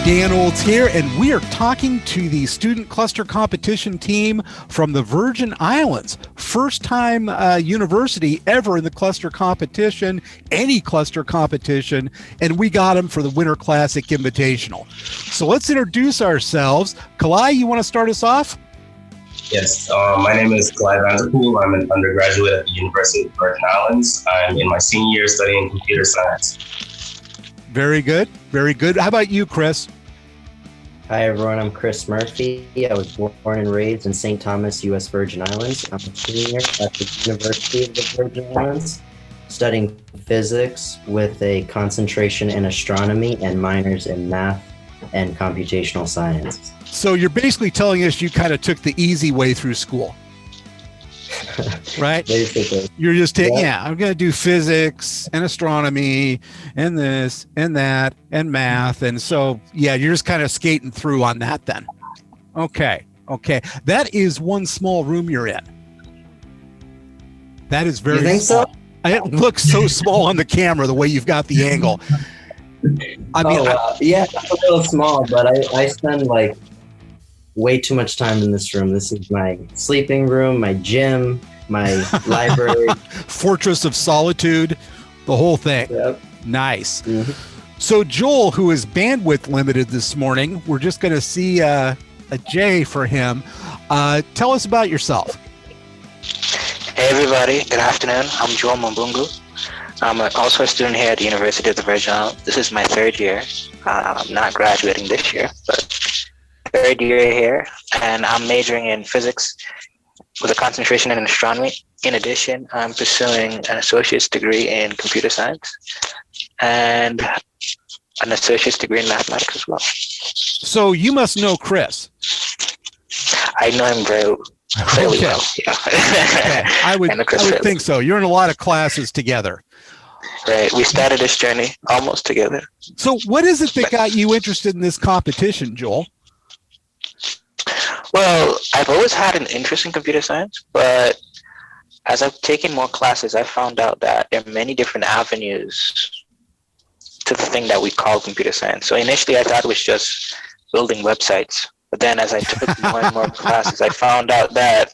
Dan Olds here, and we are talking to the student cluster competition team from the Virgin Islands. First time university ever in the cluster competition, any cluster competition, and we got them for the Winter Classic Invitational. So let's introduce ourselves. Kalai, you want to start us off? Yes, my name is Kalai Vanderpool. I'm an undergraduate at the University of the Virgin Islands. I'm in my senior year studying computer science. Very good. Very good. How about you, Chris? Hi, everyone. I'm Chris Murphy. I was born and raised in St. Thomas, U.S. Virgin Islands. I'm a senior at the University of the Virgin Islands, studying physics with a concentration in astronomy and minors in math and computational science. So you're basically telling us you kind of took the easy way through school. Right? Basically. You're just taking, I'm going to do physics and astronomy and this and that and math. And so, you're just kind of skating through on that then. Okay. That is one small room you're in. That is very You think small. so? It looks so small on the camera, the way you've got the angle. I mean, it's a little small, but I spend like way too much time in this room. This is my sleeping room, my gym, my library. Fortress of Solitude, the whole thing. Yep. Nice. Mm-hmm. So Joel, who is bandwidth limited this morning, we're just going to see a J for him. Tell us about yourself. Hey everybody, good afternoon. I'm Joel Mambungu. I'm also a student here at the University of the Virgin Islands. This is my third year. I'm not graduating this year, but third year here, and I'm majoring in physics with a concentration in astronomy. In addition, I'm pursuing an associate's degree in computer science and an associate's degree in mathematics as well. So you must know Chris. I know him fairly well. Yeah. Okay. I would think so. You're in a lot of classes together. Right. We started this journey almost together. So what is it that got you interested in this competition, Joel? Well, I've always had an interest in computer science, but as I've taken more classes, I found out that there are many different avenues to the thing that we call computer science. So initially I thought it was just building websites, but then as I took more and more classes, I found out that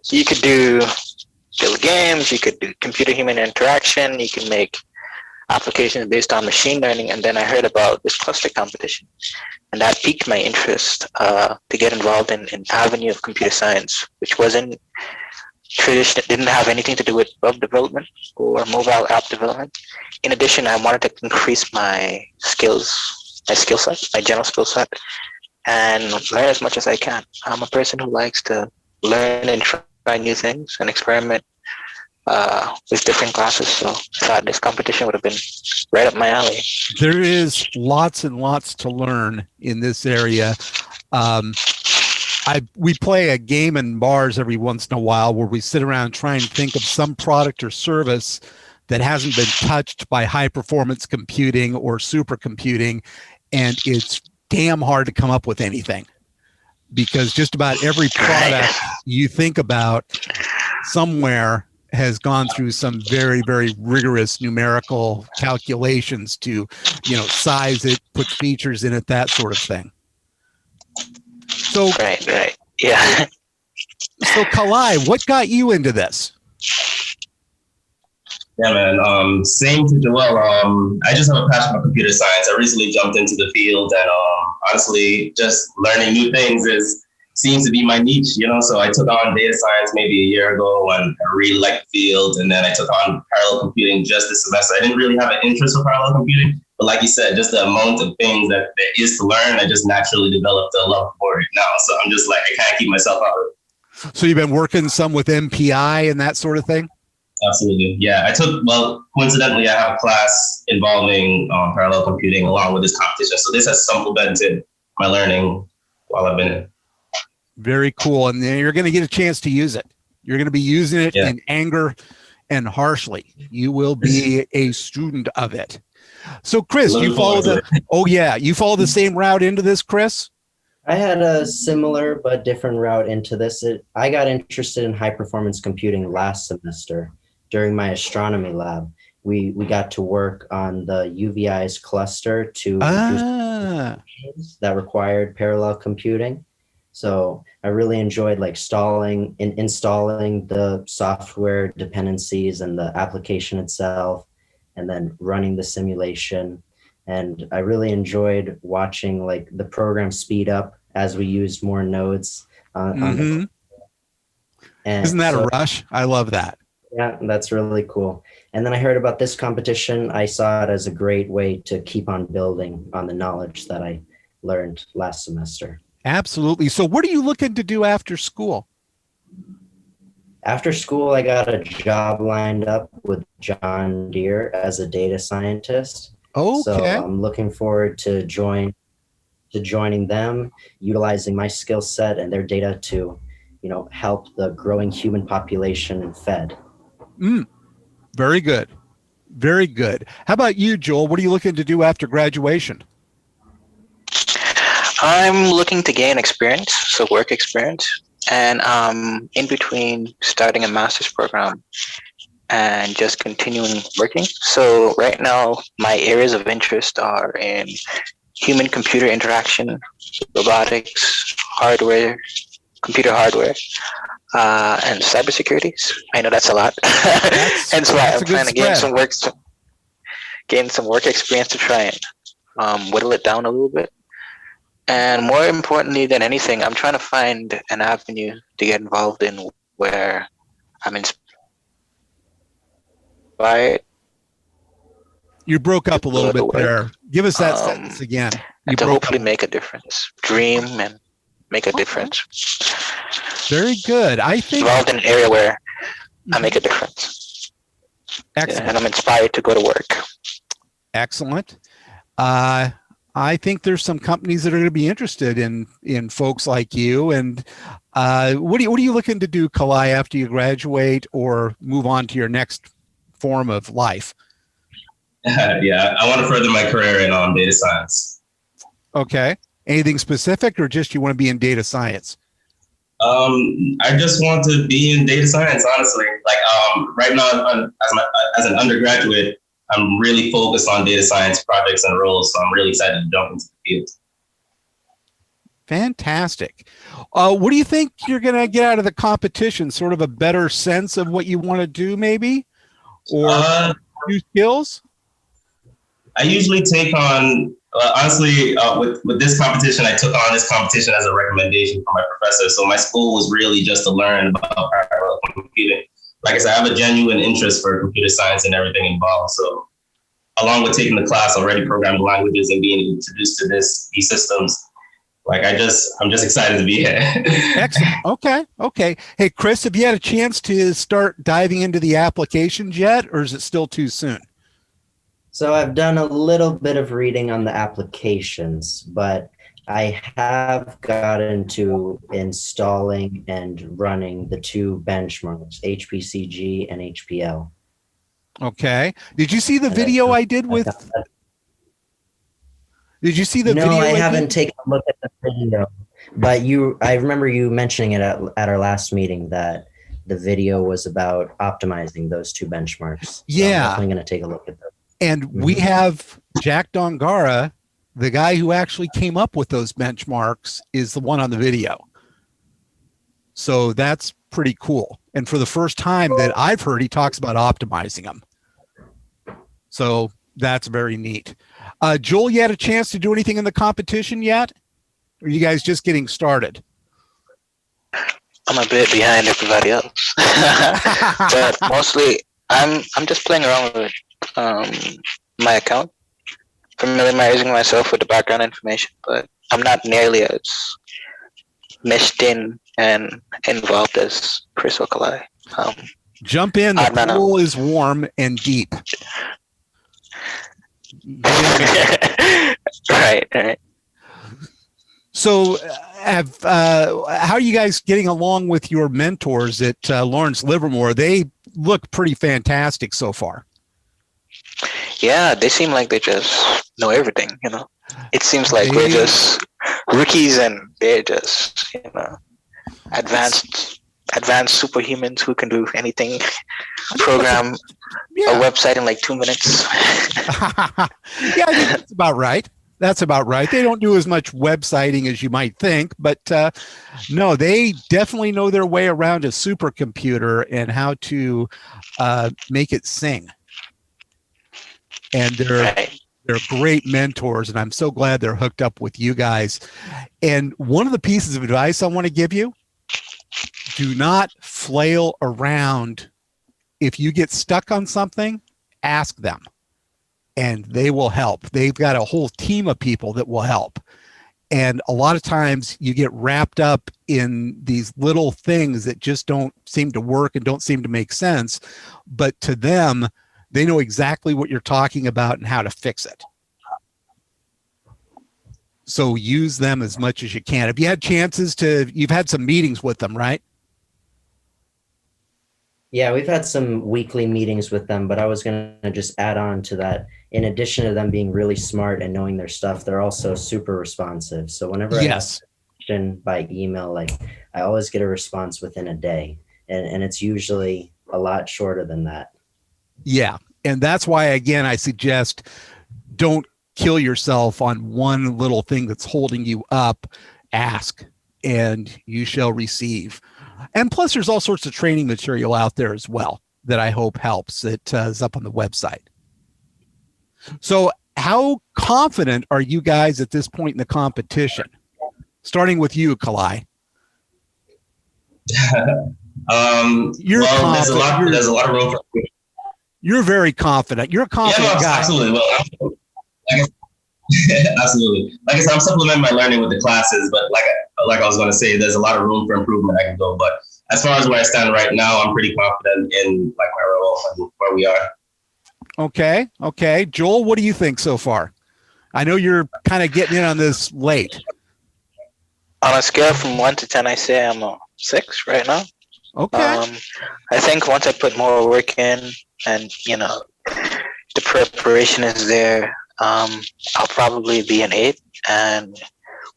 you could build games, you could do computer-human interaction, you can make applications based on machine learning, and then I heard about this cluster competition, and that piqued my interest to get involved in an avenue of computer science, which wasn't traditional, didn't have anything to do with web development or mobile app development. In addition, I wanted to increase my skill set, my general skill set, and learn as much as I can. I'm a person who likes to learn and try new things and experiment with different classes. So I thought this competition would have been right up my alley. There is lots and lots to learn in this area. We play a game in bars every once in a while where we sit around and try and think of some product or service that hasn't been touched by high performance computing or supercomputing. And it's damn hard to come up with anything, because just about every product you think about somewhere has gone through some very, very rigorous numerical calculations to, size it, put features in it, that sort of thing. So, right. Yeah. So Kalai, what got you into this? Yeah, man. Same to Joel. I just have a passion for computer science. I recently jumped into the field, and honestly, just learning new things seems to be my niche, So I took on data science maybe a year ago, and I really liked the field. And then I took on parallel computing just this semester. I didn't really have an interest for parallel computing, but like you said, just the amount of things that there is to learn, I just naturally developed a love for it now. So I'm just like, I can't keep myself out of it. So you've been working some with MPI and that sort of thing? Absolutely. Yeah. Coincidentally, I have a class involving parallel computing along with this competition. So this has supplemented my learning while I've been in. Very cool. And then you're going to get a chance to use it. You're going to be using it in anger and harshly. You will be a student of it. So Chris, you follow the same route into this, Chris? I had a similar but different route into this. I got interested in high performance computing last semester during my astronomy lab. we got to work on the UVI's cluster to do Ah, that required parallel computing. So I really enjoyed like installing the software dependencies and the application itself, and then running the simulation. And I really enjoyed watching like the program speed up as we used more nodes on the. hmm. And Isn't that so, a rush? I love that. yeah, that's really cool. And then I heard about this competition. I saw it as a great way to keep on building on the knowledge that I learned last semester. Absolutely. So, what are you looking to do after school? After school, I got a job lined up with John Deere as a data scientist. So Okay. I'm looking forward to joining them, utilizing my skill set and their data to, help the growing human population in Fed. Very good. Very good. How about you, Joel? What are you looking to do after graduation? I'm looking to gain experience, so work experience, and in between starting a master's program and just continuing working. So right now, my areas of interest are in human-computer interaction, robotics, hardware, computer hardware, and cybersecurity. I know that's a lot, and so that's I'm a good trying to gain spread. some work experience to try and whittle it down a little bit. And more importantly than anything, I'm trying to find an avenue to get involved in where I'm inspired You broke up a little to bit work, there. Give us that um, sentence again. You and to broke hopefully up. make a difference. Dream and make a difference. Very good. I think Involved in an area where I make a difference. excellent. And I'm inspired to go to work. Excellent. I think there's some companies that are going to be interested in folks like you. And what are you looking to do, Kalai, after you graduate or move on to your next form of life? Yeah, I want to further my career in data science. Okay. Anything specific, or just you want to be in data science? I just want to be in data science, honestly. Like right now, as an undergraduate, I'm really focused on data science projects and roles, so I'm really excited to jump into the field. Fantastic. What do you think you're going to get out of the competition? Sort of a better sense of what you want to do, maybe, or new skills? I usually take on, honestly, with this competition, I took on this competition as a recommendation from my professor. So my school was really just to learn about parallel computing. Like I said, I have a genuine interest for computer science and everything involved. So along with taking the class, already programming languages and being introduced to these systems, like I'm just excited to be here. Excellent. Okay. Hey, Chris, have you had a chance to start diving into the applications yet, or is it still too soon? So I've done a little bit of reading on the applications, but I have gotten to installing and running the two benchmarks, HPCG and HPL. Okay. Did you see the video I did with? Did you see the no, video? I haven't taken a look at the video, but I remember you mentioning it at our last meeting that the video was about optimizing those two benchmarks. So Yeah. I'm definitely going to take a look at those. And we have Jack Dongara, the guy who actually came up with those benchmarks, is the one on the video. So that's pretty cool. And for the first time that I've heard, he talks about optimizing them. So that's very neat. Joel, you had a chance to do anything in the competition yet? Or are you guys just getting started? I'm a bit behind everybody else, but mostly I'm just playing around with my account, familiarizing myself with the background information, but I'm not nearly as meshed in and involved as Chris or Kalai. Jump in. The pool is warm and deep. Right. So, how are you guys getting along with your mentors at Lawrence Livermore? They look pretty fantastic so far. Yeah, they seem like they just know everything, It seems like we're just rookies and they're just, advanced advanced superhumans who can do anything, program a Yeah. website in like 2 minutes. Yeah, I think that's about right. That's about right. They don't do as much websiting as you might think, but no, they definitely know their way around a supercomputer and how to make it sing. And Right. they're great mentors, and I'm so glad they're hooked up with you guys. And one of the pieces of advice I want to give you: do not flail around. If you get stuck on something, ask them, and they will help. They've got a whole team of people that will help. And a lot of times you get wrapped up in these little things that just don't seem to work and don't seem to make sense. But to them, they know exactly what you're talking about and how to fix it. So use them as much as you can. Have you had chances you've had some meetings with them, right? Yeah, we've had some weekly meetings with them, but I was going to just add on to that. In addition to them being really smart and knowing their stuff, they're also super responsive. So whenever I ask Yes. a question by email, like I always get a response within a day, and it's usually a lot shorter than that. Yeah. And that's why, again, I suggest don't kill yourself on one little thing that's holding you up. Ask and you shall receive. And plus, there's all sorts of training material out there as well that I hope helps. It is up on the website. So how confident are you guys at this point in the competition? Starting with you, Kalai. You're Well, there's a lot. confident. There's a lot of room for. You're very confident. You're a Yeah, confident no, guy. absolutely. Well, absolutely. Like I said, I'm supplementing my learning with the classes, but like I was going to say, there's a lot of room for improvement I can go. But as far as where I stand right now, I'm pretty confident in like my role and where we are. Okay. Okay. Joel, what do you think so far? I know you're kind of getting in on this late. On a scale from 1 to 10, I say I'm a 6 right now. Okay. I think once I put more work in and, the preparation is there, I'll probably be an 8. And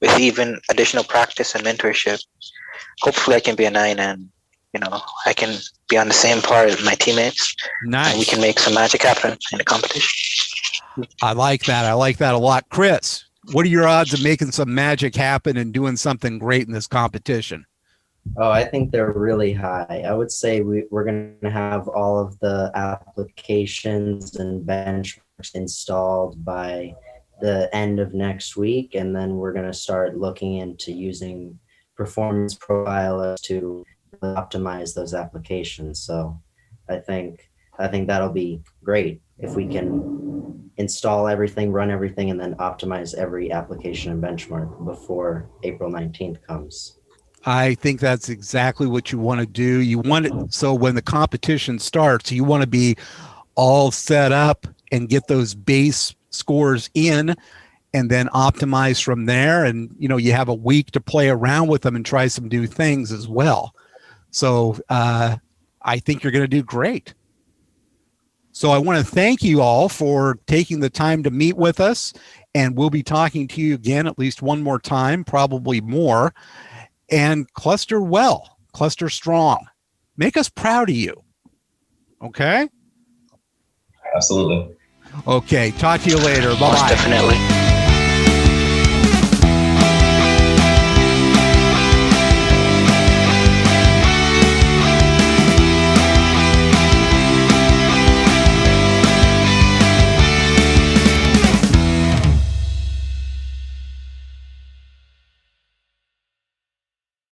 with even additional practice and mentorship, hopefully I can be a 9 and, I can be on the same par as my teammates. And we Nice. can make some magic happen in the competition. I like that. I like that a lot. Chris, what are your odds of making some magic happen and doing something great in this competition? Oh, I think they're really high. I would say we're going to have all of the applications and benchmarks installed by the end of next week. And then we're going to start looking into using performance profilers to optimize those applications. So I think that'll be great if we can install everything, run everything, and then optimize every application and benchmark before April 19th comes. I think that's exactly what you want to do. You want it so when the competition starts, you want to be all set up and get those base scores in and then optimize from there. And, you have a week to play around with them and try some new things as well. So I think you're going to do great. So I want to thank you all for taking the time to meet with us. And we'll be talking to you again at least one more time, probably more. And cluster well, cluster strong. Make us proud of you. Okay? Absolutely. Okay. Talk to you later. Most Bye-bye. definitely.